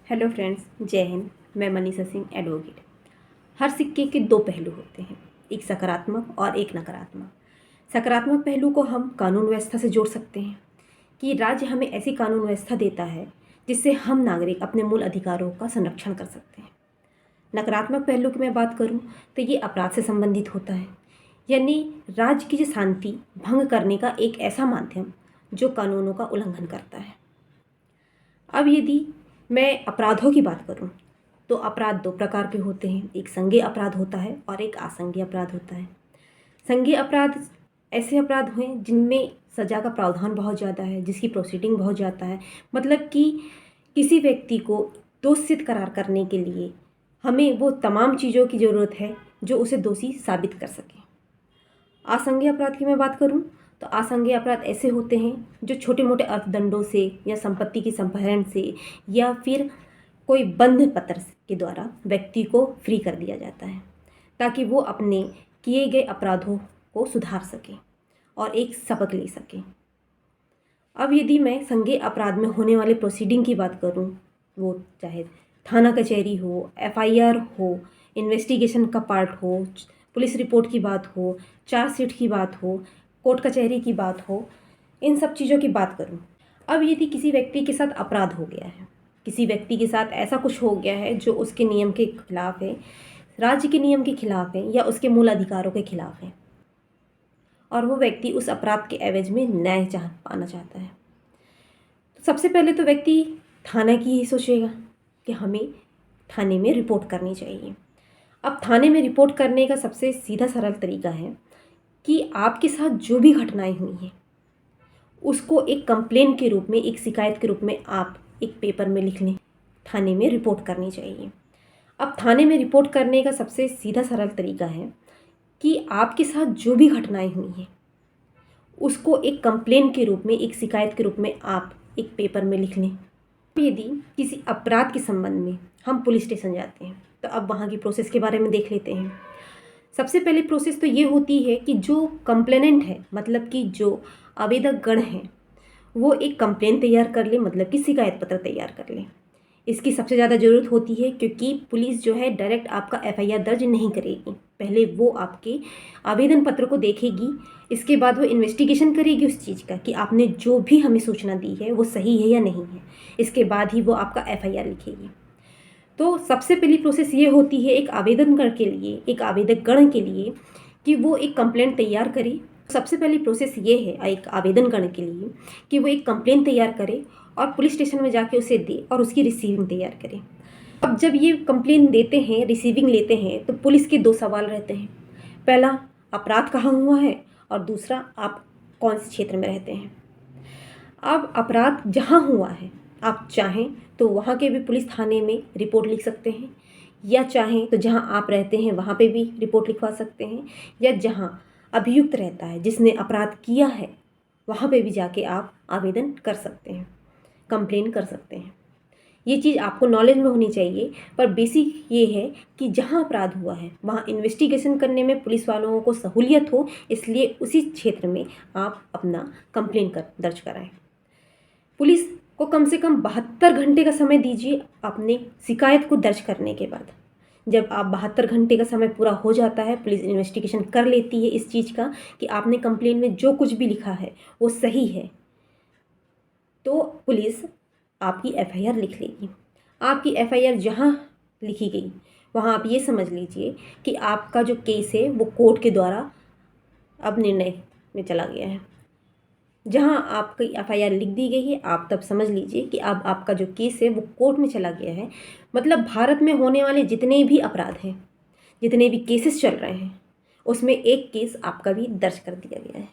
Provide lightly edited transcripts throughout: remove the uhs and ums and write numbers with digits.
Hello friends, जय हिंद। मैं Manisha Singh, advocate. हर सिक्के के दो पहलू होते हैं, एक सकारात्मक और एक नकारात्मक। सकारात्मक पहलू को हम कानून व्यवस्था से जोड़ सकते हैं कि राज्य हमें ऐसी कानून व्यवस्था देता है जिससे हम नागरिक अपने मूल अधिकारों का संरक्षण कर सकते हैं। नकारात्मक पहलू की मैं बात करूं तो ये अपराध से संबंधित होता है, यानी राज्य की शांति भंग करने का एक ऐसा माध्यम जो कानूनों का उल्लंघन करता है। अब यदि मैं अपराधों की बात करूं तो अपराध दो प्रकार के होते हैं, एक संज्ञेय अपराध होता है और एक असंज्ञेय अपराध होता है। संज्ञेय अपराध ऐसे अपराध हुए जिनमें सज़ा का प्रावधान बहुत ज़्यादा है, जिसकी प्रोसीडिंग बहुत ज़्यादा है, मतलब कि किसी व्यक्ति को दोष सिद्ध करार करने के लिए हमें वो तमाम चीज़ों की ज़रूरत है जो उसे दोषी साबित कर सके। असंज्ञेय अपराध की मैं बात करूं तो असंज्ञेय अपराध ऐसे होते हैं जो छोटे मोटे अर्थदंडों से या संपत्ति की संपहरण से या फिर कोई बंध पत्र के द्वारा व्यक्ति को फ्री कर दिया जाता है ताकि वो अपने किए गए अपराधों को सुधार सके और एक सबक ले सके। अब यदि मैं संज्ञेय अपराध में होने वाले प्रोसीडिंग की बात करूं, वो चाहे थाना कचहरी हो, एफआईआर हो, इन्वेस्टिगेशन का पार्ट हो, पुलिस रिपोर्ट की बात हो, चार्जशीट की बात हो, कोर्ट कचहरी की बात हो, इन सब चीज़ों की बात करूं। अब यदि किसी व्यक्ति के साथ अपराध हो गया है, किसी व्यक्ति के साथ ऐसा कुछ हो गया है जो उसके नियम के खिलाफ है, राज्य के नियम के खिलाफ है या उसके मूल अधिकारों के खिलाफ है, और वो व्यक्ति उस अपराध के एवज में न्याय पाना चाहता है, तो सबसे पहले तो व्यक्ति थाना की ही सोचेगा कि हमें थाने में रिपोर्ट करनी चाहिए। अब थाने में रिपोर्ट करने का सबसे सीधा सरल तरीका है कि आपके साथ जो भी घटनाएं हुई हैं उसको एक कंप्लेंट के रूप में, एक शिकायत के रूप में आप एक पेपर में लिख लें, थाने में रिपोर्ट करनी चाहिए। अब थाने में रिपोर्ट करने का सबसे सीधा सरल तरीका है कि आपके साथ जो भी घटनाएं हुई हैं उसको एक कंप्लेंट के रूप में, एक शिकायत के रूप में आप एक पेपर में लिख लें। यदि किसी अपराध के संबंध में हम पुलिस स्टेशन जाते हैं तो अब वहाँ की प्रोसेस के बारे में देख लेते हैं। सबसे पहले प्रोसेस तो ये होती है कि जो कंप्लेनेंट है, मतलब कि जो आवेदक गण हैं, वो एक कंप्लेंट तैयार कर ले, मतलब कि शिकायत पत्र तैयार कर ले। इसकी सबसे ज़्यादा ज़रूरत होती है क्योंकि पुलिस जो है डायरेक्ट आपका एफआईआर दर्ज नहीं करेगी, पहले वो आपके आवेदन पत्र को देखेगी, इसके बाद वो इन्वेस्टिगेशन करेगी उस चीज़ का कि आपने जो भी हमें सूचना दी है वो सही है या नहीं है, इसके बाद ही वो आपका एफआईआर लिखेगी। तो सबसे पहली प्रोसेस ये होती है एक आवेदनकर्ता के लिए, एक आवेदक गण के लिए, कि वो एक कंप्लेंट तैयार करे। सबसे पहली प्रोसेस ये है एक आवेदन करने के लिए कि वो एक कंप्लेंट तैयार करे और पुलिस स्टेशन में जाके उसे दे और उसकी रिसीविंग तैयार करे। अब जब ये कंप्लेंट देते हैं, रिसीविंग लेते हैं, तो पुलिस के दो सवाल रहते हैं। पहला, अपराध कहाँ हुआ है, और दूसरा, आप कौन से क्षेत्र में रहते हैं। अब अपराध जहाँ हुआ है, आप चाहें तो वहाँ के भी पुलिस थाने में रिपोर्ट लिख सकते हैं, या चाहें तो जहाँ आप रहते हैं वहाँ पे भी रिपोर्ट लिखवा सकते हैं, या जहाँ अभियुक्त रहता है जिसने अपराध किया है वहाँ पे भी जाके आप आवेदन कर सकते हैं, कंप्लेन कर सकते हैं। ये चीज़ आपको नॉलेज में होनी चाहिए, पर बेसिक ये है कि जहाँ अपराध हुआ है वहाँ इन्वेस्टिगेशन करने में पुलिस वालों को सहूलियत हो, इसलिए उसी क्षेत्र में आप अपना कंप्लेन दर्ज कराएं। पुलिस को कम से कम 72 घंटे का समय दीजिए अपने शिकायत को दर्ज करने के बाद। जब आप 72 घंटे का समय पूरा हो जाता है, पुलिस इन्वेस्टिगेशन कर लेती है इस चीज़ का कि आपने कंप्लेन में जो कुछ भी लिखा है वो सही है, तो पुलिस आपकी एफआईआर लिख लेगी। आपकी एफआईआर जहाँ लिखी गई वहाँ आप ये समझ लीजिए कि आपका जो केस है वो कोर्ट के द्वारा अब निर्णय में चला गया है। जहाँ आपकी एफआईआर लिख दी गई है, आप तब समझ लीजिए कि अब आपका जो केस है वो कोर्ट में चला गया है। मतलब भारत में होने वाले जितने भी अपराध हैं, जितने भी केसेस चल रहे हैं, उसमें एक केस आपका भी दर्ज कर दिया गया है।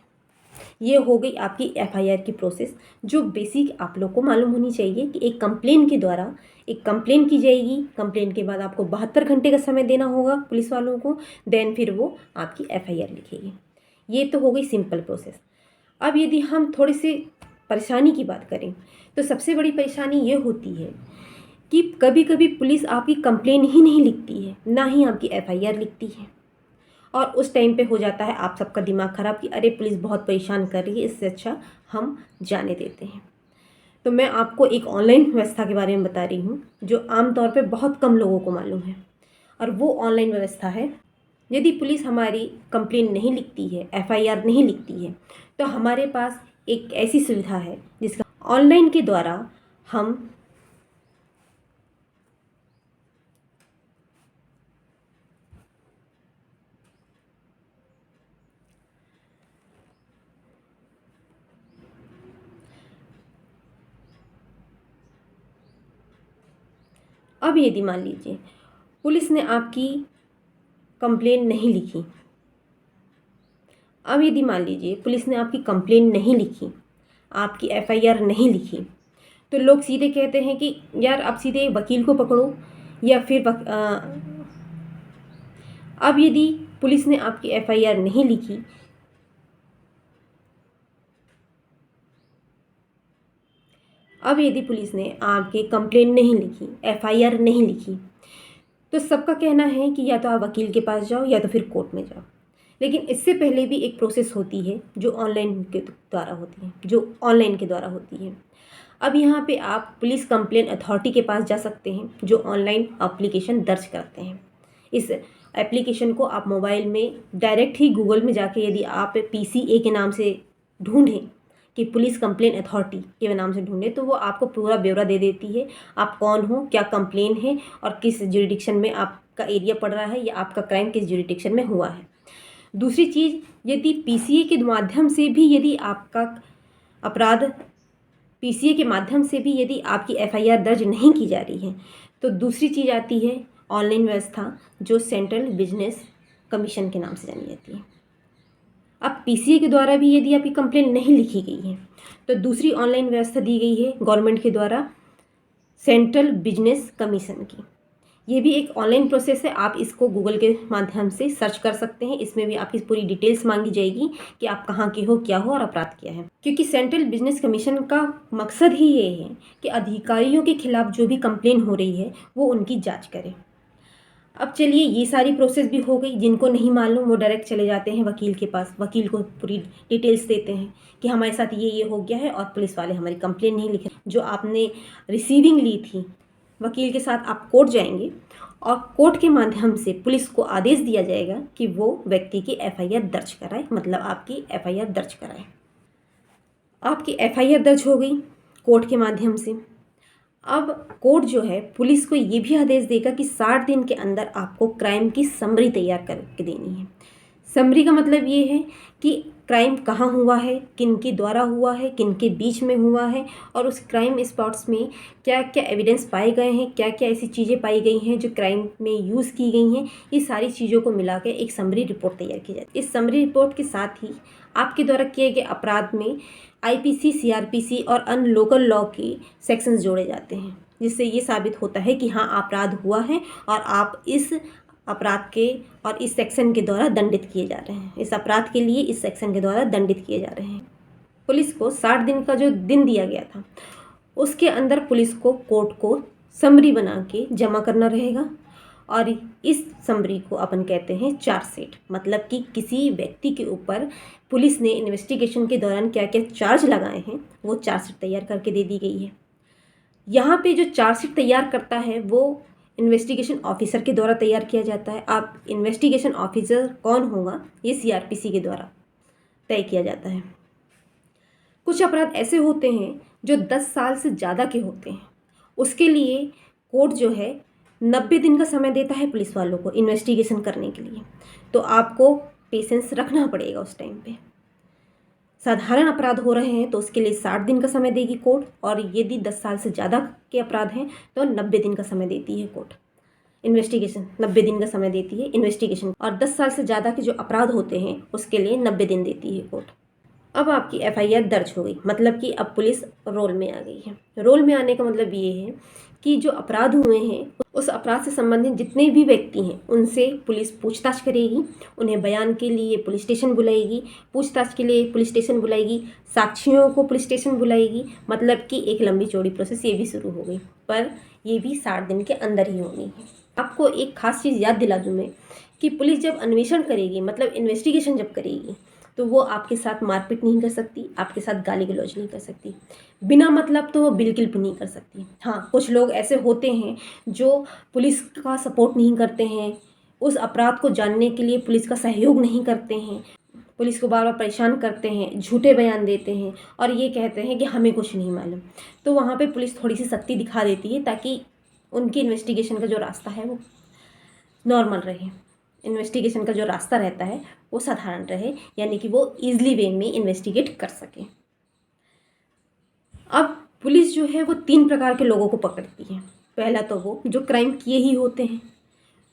ये हो गई आपकी एफआईआर की प्रोसेस, जो बेसिक आप लोग को मालूम होनी चाहिए कि एक कंप्लेन के द्वारा एक कंप्लेन की जाएगी, कंप्लेन के बाद आपको 72 घंटे का समय देना होगा पुलिस वालों को, देन फिर वो आपकी एफआईआर लिखेगी। ये तो हो गई सिंपल प्रोसेस। अब यदि हम थोड़ी सी परेशानी की बात करें तो सबसे बड़ी परेशानी ये होती है कि कभी कभी पुलिस आपकी कंप्लेन ही नहीं लिखती है, ना ही आपकी एफआईआर लिखती है, और उस टाइम पे हो जाता है आप सबका दिमाग ख़राब कि अरे पुलिस बहुत परेशान कर रही है, इससे अच्छा हम जाने देते हैं। तो मैं आपको एक ऑनलाइन व्यवस्था के बारे में बता रही हूँ जो आमतौर पे बहुत कम लोगों को मालूम है। और वो ऑनलाइन व्यवस्था है, यदि पुलिस हमारी कंप्लेन नहीं लिखती है, एफआईआर नहीं लिखती है, तो हमारे पास एक ऐसी सुविधा है जिसका ऑनलाइन के द्वारा हम अब यदि मान लीजिए पुलिस ने आपकी कंप्लेन नहीं लिखी, अब यदि मान लीजिए पुलिस ने आपकी कंप्लेन नहीं लिखी, आपकी एफआईआर नहीं लिखी, तो लोग सीधे कहते हैं कि यार अब सीधे वकील को पकड़ो या फिर अब यदि पुलिस ने आपकी एफआईआर नहीं लिखी, अब यदि पुलिस ने आपकी कंप्लेन नहीं लिखी, एफआईआर नहीं लिखी, तो सबका कहना है कि या तो आप वकील के पास जाओ या तो फिर कोर्ट में जाओ। लेकिन इससे पहले भी एक प्रोसेस होती है जो ऑनलाइन के द्वारा होती है। अब यहाँ पे आप पुलिस कंप्लेन अथॉरिटी के पास जा सकते हैं जो ऑनलाइन एप्लीकेशन दर्ज करते हैं। इस एप्लीकेशन को आप मोबाइल में डायरेक्ट ही गूगल में जाके यदि आप पीसीए के नाम से ढूंढें कि पुलिस कंप्लेन अथॉरिटी के नाम से ढूंढें तो वो आपको पूरा ब्यौरा दे देती है, आप कौन हो, क्या कंप्लेन है और किस जुरिडिक्शन में आपका एरिया पड़ रहा है या आपका क्राइम किस जुरिडिक्शन में हुआ है। दूसरी चीज़, यदि पीसीए के माध्यम से भी यदि आपका अपराध पीसीए के माध्यम से भी यदि आपकी एफआईआर दर्ज नहीं की जा रही है, तो दूसरी चीज़ आती है ऑनलाइन व्यवस्था जो सेंट्रल बिजनेस कमीशन के नाम से जानी जाती है। अब पीसीए के द्वारा भी यदि आपकी कंप्लेन नहीं लिखी गई है तो दूसरी ऑनलाइन व्यवस्था दी गई है गवर्नमेंट के द्वारा सेंट्रल बिजनेस कमीशन की। ये भी एक ऑनलाइन प्रोसेस है, आप इसको गूगल के माध्यम से सर्च कर सकते हैं। इसमें भी आपकी पूरी डिटेल्स मांगी जाएगी कि आप कहाँ के हो, क्या हो और अपराध क्या है। क्योंकि सेंट्रल बिजनेस कमीशन का मकसद ही ये है कि अधिकारियों के खिलाफ जो भी कंप्लेन हो रही है वो उनकी जाँच करें। अब चलिए ये सारी प्रोसेस भी हो गई। जिनको नहीं मालूम वो डायरेक्ट चले जाते हैं वकील के पास, वकील को पूरी डिटेल्स देते हैं कि हमारे साथ ये हो गया है और पुलिस वाले हमारी कंप्लेन नहीं लिखे। जो आपने रिसीविंग ली थी वकील के साथ आप कोर्ट जाएंगे और कोर्ट के माध्यम से पुलिस को आदेश दिया जाएगा कि वो व्यक्ति की एफआईआर दर्ज कराए, मतलब आपकी एफआईआर दर्ज कराए। आपकी एफआईआर दर्ज हो गई कोर्ट के माध्यम से। अब कोर्ट जो है पुलिस को ये भी आदेश देगा कि 60 दिन के अंदर आपको क्राइम की समरी तैयार करके देनी है। समरी का मतलब ये है कि क्राइम कहाँ हुआ है, किन के द्वारा हुआ है, किन के बीच में हुआ है और उस क्राइम स्पॉट्स में क्या क्या एविडेंस पाए गए हैं, क्या क्या ऐसी चीज़ें पाई गई हैं जो क्राइम में यूज़ की गई हैं। ये सारी चीज़ों को मिला के एक समरी रिपोर्ट तैयार की जाती है। इस समरी रिपोर्ट के साथ ही आपके द्वारा किए गए अपराध में आईपीसी, सीआरपीसी और अन्य लोकल लॉ के सेक्शंस जोड़े जाते हैं, जिससे ये साबित होता है कि हाँ अपराध हुआ है और आप इस अपराध के और इस सेक्शन के द्वारा दंडित किए जा रहे हैं। इस अपराध के लिए इस सेक्शन के द्वारा दंडित किए जा रहे हैं। पुलिस को 60 दिन का जो दिन दिया गया था उसके अंदर पुलिस को कोर्ट को समरी बना के जमा करना रहेगा और इस समरी को अपन कहते हैं चार्जशीट। मतलब कि किसी व्यक्ति के ऊपर पुलिस ने इन्वेस्टिगेशन के दौरान क्या क्या चार्ज लगाए हैं वो चार्जशीट तैयार करके दे दी गई है। यहाँ पे जो चार्जशीट तैयार करता है वो इन्वेस्टिगेशन ऑफिसर के द्वारा तैयार किया जाता है। अब इन्वेस्टिगेशन ऑफिसर कौन होगा ये सीआरपीसी के द्वारा तय किया जाता है। कुछ अपराध ऐसे होते हैं जो 10 साल से ज़्यादा के होते हैं, उसके लिए कोर्ट जो है 90 दिन का समय देता है पुलिस वालों को इन्वेस्टिगेशन करने के लिए। तो आपको पेशेंस रखना पड़ेगा उस टाइम पे। साधारण अपराध हो रहे हैं तो उसके लिए 60 दिन का समय देगी कोर्ट, और यदि 10 साल से ज़्यादा के अपराध हैं तो 90 दिन का समय देती है कोर्ट। इन्वेस्टिगेशन 90 दिन का समय देती है इन्वेस्टिगेशन, और 10 साल से ज़्यादा के जो अपराध होते हैं उसके लिए 90 दिन देती है कोर्ट। अब आपकी एफआईआर दर्ज हो गई, मतलब कि अब पुलिस रोल में आ गई है। रोल में आने का मतलब ये है कि जो अपराध हुए हैं उस अपराध से संबंधित जितने भी व्यक्ति हैं उनसे पुलिस पूछताछ करेगी, उन्हें बयान के लिए पुलिस स्टेशन बुलाएगी, पूछताछ के लिए पुलिस स्टेशन बुलाएगी, साक्षियों को पुलिस स्टेशन बुलाएगी। मतलब कि एक लंबी चौड़ी प्रोसेस ये भी शुरू हो गई, पर ये भी 60 दिन के अंदर ही होनी है। आपको एक खास चीज़ याद दिला दूँ मैं कि पुलिस जब अन्वेषण करेगी, मतलब इन्वेस्टिगेशन जब करेगी, तो वो आपके साथ मारपीट नहीं कर सकती, आपके साथ गाली गलौज नहीं कर सकती। बिना मतलब तो वो बिल्कुल भी नहीं कर सकती। हाँ, कुछ लोग ऐसे होते हैं जो पुलिस का सपोर्ट नहीं करते हैं, उस अपराध को जानने के लिए पुलिस का सहयोग नहीं करते हैं, पुलिस को बार बार परेशान करते हैं, झूठे बयान देते हैं और ये कहते हैं कि हमें कुछ नहीं मालूम। तो वहाँ पे पुलिस थोड़ी सी सख्ती दिखा देती है ताकि उनकी इन्वेस्टिगेशन का जो रास्ता है वो नॉर्मल रहे, इन्वेस्टिगेशन का जो रास्ता रहता है वो साधारण रहे, यानी कि वो ईजिली वे में इन्वेस्टिगेट कर सके। अब पुलिस जो है वो 3 प्रकार के लोगों को पकड़ती है। पहला तो वो जो क्राइम किए ही होते हैं,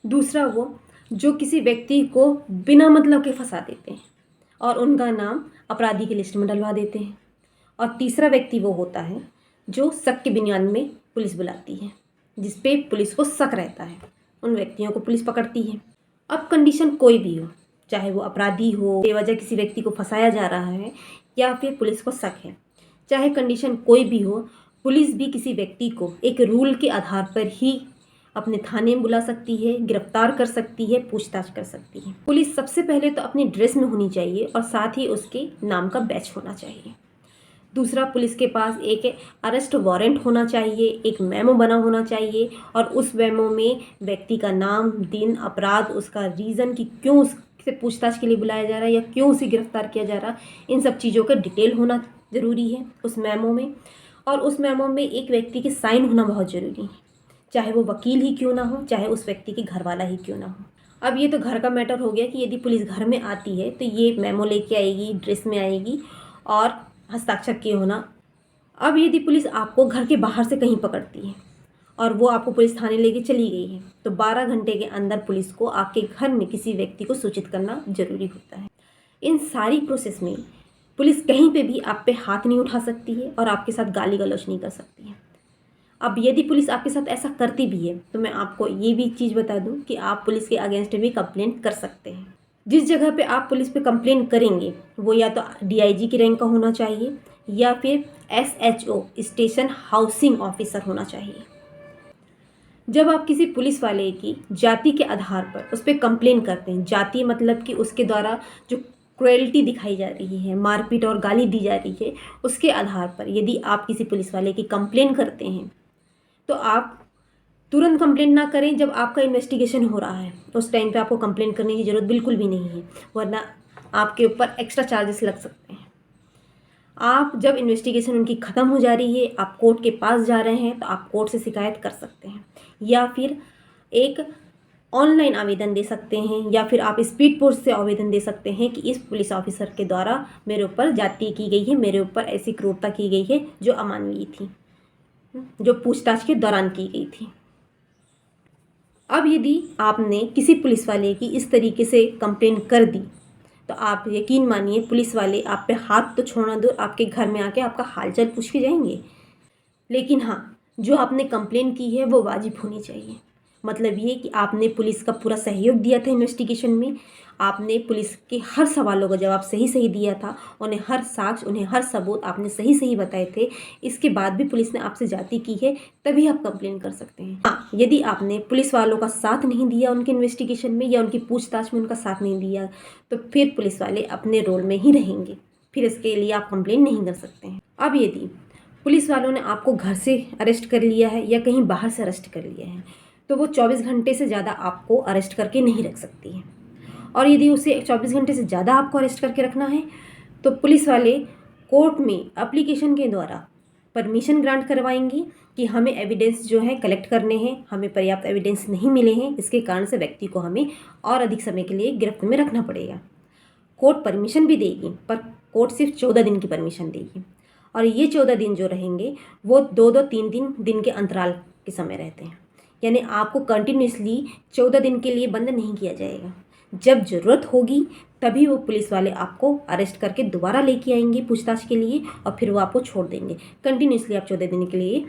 दूसरा वो जो किसी व्यक्ति को बिना मतलब के फंसा देते हैं और उनका नाम अपराधी की लिस्ट में डलवा देते हैं, और तीसरा व्यक्ति वो होता है जो शक के बुनियाद में पुलिस बुलाती है, जिस पे पुलिस को शक रहता है, उन व्यक्तियों को पुलिस पकड़ती है। अब कंडीशन कोई भी हो, चाहे वो अपराधी हो, बेवजह किसी व्यक्ति को फंसाया जा रहा है, या फिर पुलिस को शक है, चाहे कंडीशन कोई भी हो, पुलिस भी किसी व्यक्ति को एक रूल के आधार पर ही अपने थाने में बुला सकती है, गिरफ्तार कर सकती है, पूछताछ कर सकती है। पुलिस सबसे पहले तो अपनी ड्रेस में होनी चाहिए और साथ ही उसके नाम का बैच होना चाहिए। दूसरा, पुलिस के पास एक अरेस्ट वारंट होना चाहिए, एक मेमो बना होना चाहिए और उस मेमो में व्यक्ति का नाम, दिन, अपराध, उसका रीज़न कि क्यों उससे पूछताछ के लिए बुलाया जा रहा है या क्यों उसे गिरफ्तार किया जा रहा है, इन सब चीज़ों का डिटेल होना ज़रूरी है उस मेमो में। और उस मेमो में एक व्यक्ति के साइन होना बहुत ज़रूरी है, चाहे वो वकील ही क्यों ना हो, चाहे उस व्यक्ति के घर वाला ही क्यों ना हो। अब ये तो घर का मैटर हो गया कि यदि पुलिस घर में आती है तो ये मेमो लेके आएगी, ड्रेस में आएगी और हस्ताक्षर किए होना। अब यदि पुलिस आपको घर के बाहर से कहीं पकड़ती है और वो आपको पुलिस थाने लेके चली गई है, तो 12 घंटे के अंदर पुलिस को आपके घर में किसी व्यक्ति को सूचित करना जरूरी होता है। इन सारी प्रोसेस में पुलिस कहीं पे भी आप पे हाथ नहीं उठा सकती है और आपके साथ गाली गलौज नहीं कर सकती है। अब यदि पुलिस आपके साथ ऐसा करती भी है तो मैं आपको ये भी चीज़ बता दूं कि आप पुलिस के अगेंस्ट भी कंप्लेंट कर सकते हैं। जिस जगह पे आप पुलिस पे कंप्लेंट करेंगे वो या तो DIG की रैंक का होना चाहिए या फिर SHO स्टेशन हाउसिंग ऑफिसर होना चाहिए। जब आप किसी पुलिस वाले की जाति के आधार पर उस पर कंप्लेन करते हैं, जाति मतलब कि उसके द्वारा जो क्रुएल्टी दिखाई जा रही है, मारपीट और गाली दी जा रही है, उसके आधार पर यदि आप किसी पुलिस वाले की कंप्लेन करते हैं तो आप तुरंत कंप्लेंट ना करें जब आपका इन्वेस्टिगेशन हो रहा है। उस टाइम पे आपको कंप्लेंट करने की ज़रूरत बिल्कुल भी नहीं है, वरना आपके ऊपर एक्स्ट्रा चार्जेस लग सकते हैं। आप जब इन्वेस्टिगेशन उनकी ख़त्म हो जा रही है, आप कोर्ट के पास जा रहे हैं, तो आप कोर्ट से शिकायत कर सकते हैं या फिर एक ऑनलाइन आवेदन दे सकते हैं या फिर आप स्पीड पोस्ट से आवेदन दे सकते हैं कि इस पुलिस ऑफिसर के द्वारा मेरे ऊपर जाति की गई है, मेरे ऊपर ऐसी क्रूरता की गई है जो अमानवीय थी, जो पूछताछ के दौरान की गई थी। अब यदि आपने किसी पुलिस वाले की इस तरीके से कंप्लेन कर दी तो आप यकीन मानिए पुलिस वाले आप पे हाथ तो छोड़ना दूर, आपके घर में आके आपका हालचाल पूछ के जाएंगे। लेकिन हाँ, जो आपने कंप्लेन की है वो वाजिब होनी चाहिए। मतलब ये कि आपने पुलिस का पूरा सहयोग दिया था इन्वेस्टिगेशन में, आपने पुलिस के हर सवालों का जवाब सही सही दिया था, उन्हें हर साक्ष्य, उन्हें हर सबूत आपने सही सही बताए थे। इसके बाद भी पुलिस ने आपसे जाति की है, तभी आप कंप्लेन कर सकते हैं। हाँ, यदि आपने पुलिस वालों का साथ नहीं दिया उनके इन्वेस्टिगेशन में या उनकी पूछताछ में उनका साथ नहीं दिया तो फिर पुलिस वाले अपने रोल में ही रहेंगे, फिर इसके लिए आप कंप्लेन नहीं कर सकते हैं। अब यदि पुलिस वालों ने आपको घर से अरेस्ट कर लिया है या कहीं बाहर से अरेस्ट कर लिया है तो वो 24 घंटे से ज़्यादा आपको अरेस्ट करके नहीं रख सकती है। और यदि उसे 24 घंटे से ज़्यादा आपको अरेस्ट करके रखना है तो पुलिस वाले कोर्ट में एप्लीकेशन के द्वारा परमिशन ग्रांट करवाएंगी कि हमें एविडेंस जो है कलेक्ट करने हैं, हमें पर्याप्त एविडेंस नहीं मिले हैं, इसके कारण से व्यक्ति को हमें और अधिक समय के लिए गिरफ्त में रखना पड़ेगा। कोर्ट परमिशन भी देगी पर कोर्ट सिर्फ 14 दिन की परमिशन देगी और ये 14 दिन जो रहेंगे वो 2-2, 3-3 दिन के अंतराल के समय रहते हैं। यानी आपको कंटिन्यूसली 14 दिन के लिए बंद नहीं किया जाएगा। जब ज़रूरत होगी तभी वो पुलिस वाले आपको अरेस्ट करके दोबारा लेके आएंगे पूछताछ के लिए और फिर वो आपको छोड़ देंगे। कंटिन्यूसली आप 14 दिन के लिए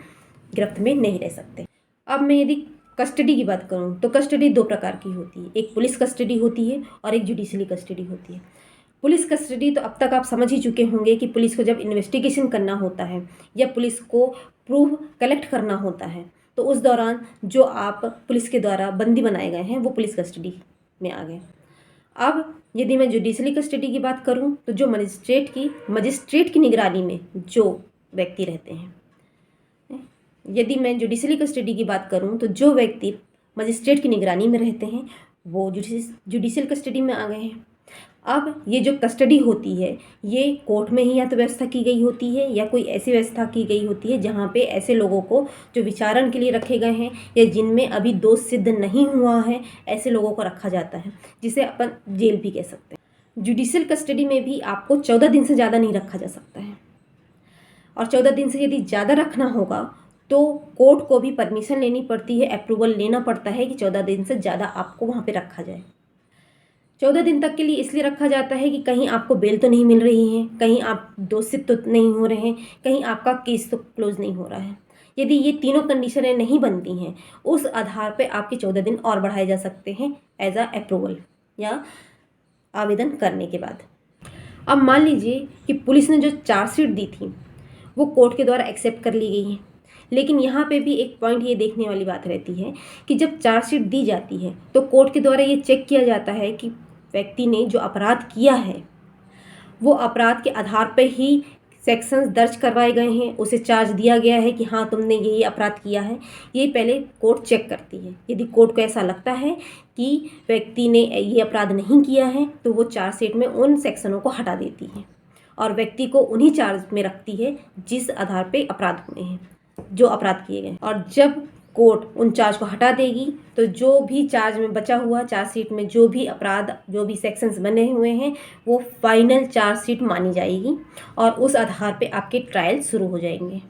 गिरफ्त में नहीं रह सकते। अब मैं यदि कस्टडी की बात करूं तो कस्टडी 2 प्रकार की होती है, एक पुलिस कस्टडी होती है और एक जुडिशली कस्टडी होती है। पुलिस कस्टडी तो अब तक आप समझ ही चुके होंगे कि पुलिस को जब इन्वेस्टिगेशन करना होता है या पुलिस को प्रूफ कलेक्ट करना होता है तो उस दौरान जो आप पुलिस के द्वारा बंदी बनाए गए हैं वो पुलिस कस्टडी में आ गए। अब यदि मैं जुडिशली कस्टडी की बात करूं तो जो मजिस्ट्रेट की निगरानी में जो व्यक्ति रहते हैं, यदि मैं जुडिशली कस्टडी की बात करूं तो जो व्यक्ति मजिस्ट्रेट की निगरानी में रहते हैं वो जुडिशियल कस्टडी में आ गए हैं। अब ये जो कस्टडी होती है ये कोर्ट में ही या तो व्यवस्था की गई होती है या कोई ऐसी व्यवस्था की गई होती है जहाँ पे ऐसे लोगों को जो विचारण के लिए रखे गए हैं या जिनमें अभी दोष सिद्ध नहीं हुआ है, ऐसे लोगों को रखा जाता है, जिसे अपन जेल भी कह सकते हैं। जुडिशियल कस्टडी में भी आपको 14 दिन से ज़्यादा नहीं रखा जा सकता है, और 14 दिन से यदि ज़्यादा रखना होगा तो कोर्ट को भी परमिशन लेनी पड़ती है, अप्रूवल लेना पड़ता है कि 14 दिन से ज़्यादा आपको वहाँ पे रखा जाए। 14 दिन तक के लिए इसलिए रखा जाता है कि कहीं आपको बेल तो नहीं मिल रही है, कहीं आप दोषित तो नहीं हो रहे हैं, कहीं आपका केस तो क्लोज नहीं हो रहा है। यदि ये तीनों कंडीशनें नहीं बनती हैं उस आधार पे आपके 14 दिन और बढ़ाए जा सकते हैं एज अ अप्रूवल या आवेदन करने के बाद। अब मान लीजिए कि पुलिस ने जो चार्जशीट दी थी वो कोर्ट के द्वारा एक्सेप्ट कर ली गई है, लेकिन यहाँ पे भी एक पॉइंट ये देखने वाली बात रहती है कि जब चार्जशीट दी जाती है तो कोर्ट के द्वारा ये चेक किया जाता है कि व्यक्ति ने जो अपराध किया है वो अपराध के आधार पर ही सेक्शंस दर्ज करवाए गए हैं, उसे चार्ज दिया गया है कि हाँ तुमने यही अपराध किया है। ये पहले कोर्ट चेक करती है। यदि कोर्ट को ऐसा लगता है कि व्यक्ति ने ये अपराध नहीं किया है तो वो चार्जशीट में उन सेक्शनों को हटा देती है और व्यक्ति को उन्हीं चार्ज में रखती है जिस आधार पे अपराध हुए हैं, जो अपराध किए गए। और जब कोर्ट उन चार्ज को हटा देगी तो जो भी चार्ज में बचा हुआ चार्जशीट में जो भी अपराध जो भी सेक्शंस बने हुए हैं वो फाइनल चार्जशीट मानी जाएगी और उस आधार पे आपके ट्रायल शुरू हो जाएंगे।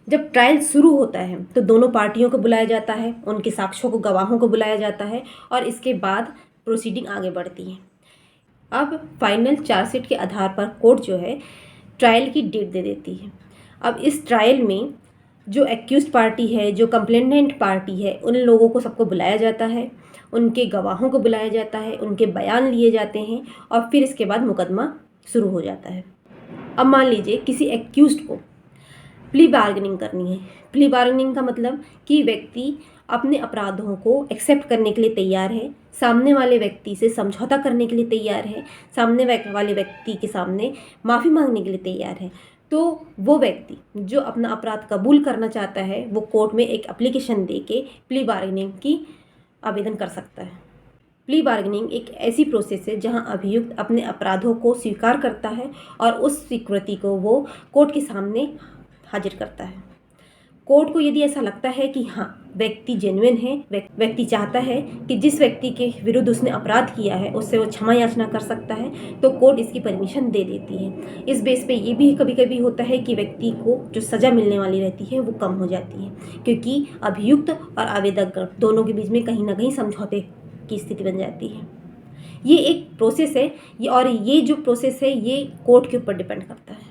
जब ट्रायल शुरू होता है तो दोनों पार्टियों को बुलाया जाता है, उनके साक्ष्यों को, गवाहों को बुलाया जाता है और इसके बाद प्रोसीडिंग आगे बढ़ती है। अब फाइनल चार्जशीट के आधार पर कोर्ट जो है ट्रायल की डेट दे देती है। अब इस ट्रायल में जो एक्यूज्ड पार्टी है, जो कंप्लेनेंट पार्टी है, उन लोगों को सबको बुलाया जाता है, उनके गवाहों को बुलाया जाता है, उनके बयान लिए जाते हैं और फिर इसके बाद मुकदमा शुरू हो जाता है। अब मान लीजिए किसी एक्यूज्ड को प्ली बार्गेनिंग करनी है। प्ली बार्गेनिंग का मतलब कि व्यक्ति अपने अपराधों को एक्सेप्ट करने के लिए तैयार है, सामने वाले व्यक्ति से समझौता करने के लिए तैयार है, सामने वाले व्यक्ति के सामने माफ़ी मांगने के लिए तैयार है। तो वो व्यक्ति जो अपना अपराध कबूल करना चाहता है वो कोर्ट में एक एप्लीकेशन देके प्ली बार्गेनिंग की आवेदन कर सकता है। प्ली बार्गेनिंग एक ऐसी प्रोसेस है जहां अभियुक्त अपने अपराधों को स्वीकार करता है और उस स्वीकृति को वो कोर्ट के सामने हाजिर करता है। कोर्ट को यदि ऐसा लगता है कि हाँ व्यक्ति जेन्युइन है, व्यक्ति चाहता है कि जिस व्यक्ति के विरुद्ध उसने अपराध किया है उससे वो क्षमा याचना कर सकता है, तो कोर्ट इसकी परमिशन दे देती है। इस बेस पे ये भी कभी कभी होता है कि व्यक्ति को जो सज़ा मिलने वाली रहती है वो कम हो जाती है, क्योंकि अभियुक्त और आवेदक दोनों के बीच में कहीं ना कहीं समझौते की स्थिति बन जाती है। ये एक प्रोसेस है और ये जो प्रोसेस है ये कोर्ट के ऊपर डिपेंड करता है।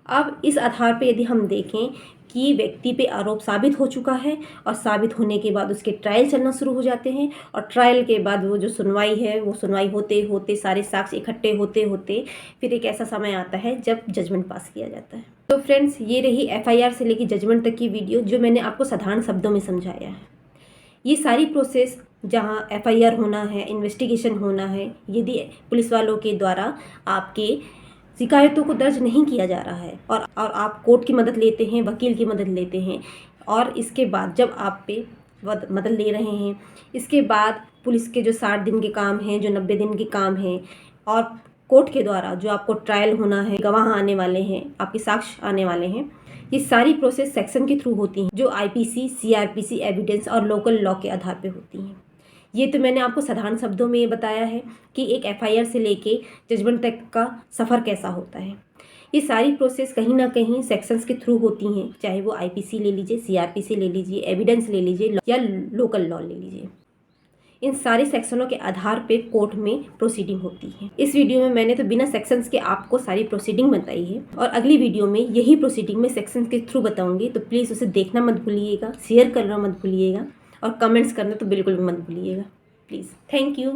अब इस आधार पे यदि हम देखें कि व्यक्ति पे आरोप साबित हो चुका है और साबित होने के बाद उसके ट्रायल चलना शुरू हो जाते हैं और ट्रायल के बाद वो जो सुनवाई है वो सुनवाई होते होते सारे साक्ष्य इकट्ठे होते होते फिर एक ऐसा समय आता है जब जजमेंट पास किया जाता है। तो फ्रेंड्स ये रही FIR से लेकर जजमेंट तक की वीडियो जो मैंने आपको साधारण शब्दों में समझाया है। ये सारी प्रोसेस जहाँ FIR होना है, इन्वेस्टिगेशन होना है, यदि पुलिस वालों के द्वारा आपके शिकायतों को दर्ज नहीं किया जा रहा है और आप कोर्ट की मदद लेते हैं, वकील की मदद लेते हैं और इसके बाद जब आप पे मदद ले रहे हैं, इसके बाद पुलिस के जो 60 दिन के काम हैं, जो 90 दिन के काम हैं और कोर्ट के द्वारा जो आपको ट्रायल होना है, गवाह आने वाले हैं, आपके साक्ष्य आने वाले हैं, ये सारी प्रोसेस सेक्शन के थ्रू होती हैं जो IPC, CRPC, एविडेंस और लोकल लॉ के आधार पर होती हैं। ये तो मैंने आपको साधारण शब्दों में ये बताया है कि एक FIR से लेके जजमेंट तक का सफ़र कैसा होता है। ये सारी प्रोसेस कहीं ना कहीं सेक्शंस के थ्रू होती हैं, चाहे वो IPC ले लीजिए, CRPC ले लीजिए, एविडेंस ले लीजिए या लोकल लॉ ले लीजिए। इन सारे सेक्शनों के आधार पे कोर्ट में प्रोसीडिंग होती है। इस वीडियो में मैंने तो बिना सेक्शंस के आपको सारी प्रोसीडिंग बताई है और अगली वीडियो में यही प्रोसीडिंग में सेक्शंस के थ्रू बताऊँगी, तो प्लीज़ उसे देखना मत भूलिएगा, शेयर करना मत भूलिएगा और कमेंट्स करना तो बिल्कुल भी मत भूलिएगा प्लीज़। Thank you.